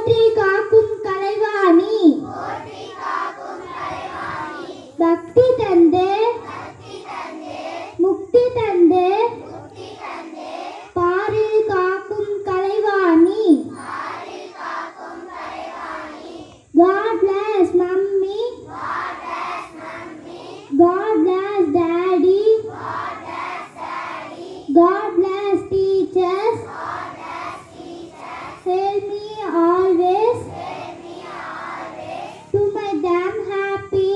போற்றி காக்கும் கலைவாணி பக்தி தந்து முக்தி தந்து பாரில் காக்கும் Kalaivani. God bless mummy, God bless daddy, God bless teachers, help me always to make them happy.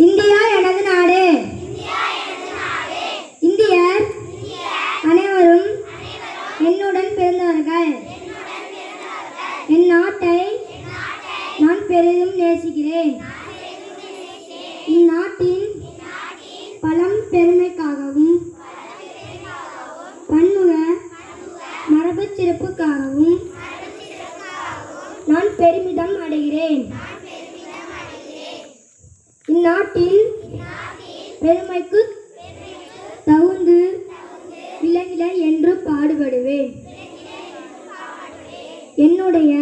India எனது நாடு. இந்தியர் அனைவரும் என்னுடன் பிறந்தவர்கள். என் நாட்டை நான் பெரிதும் நேசிக்கிறேன். இந்நாட்டின் பலம் பெருமைக்காகவும் பன்முக மரபு சிறப்புக்காகவும் நான் பெருமிதம் அடைகிறேன். இந்நாட்டில் பெருமைக்கு தகுந்து விளங்கிட என்று பாடுபடுவேன். என்னுடைய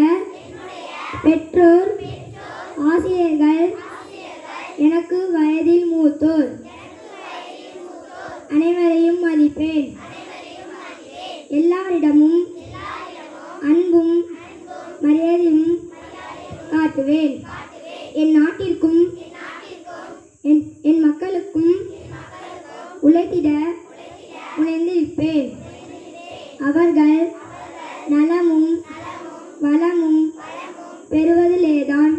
பெற்றோர் ஆசிரியர்கள் எனக்கு வயதில் மூத்தோர் அனைவரையும் மதிப்பேன். எல்லாரிடமும் அன்பும் மரியாதையும் காட்டுவேன். என் நாட்டிற்கும் என் மக்களுக்கும் உழைத்திட முனைந்திருப்பேன். அவர்கள் நலமும் வளமும் பெறுவதிலேதான்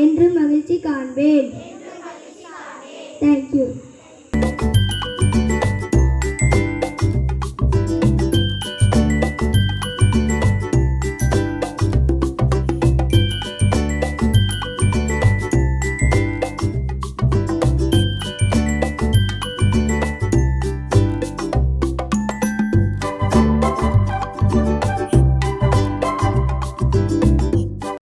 என்று மகிழ்ச்சி காண்பேன். தேங்க்யூ.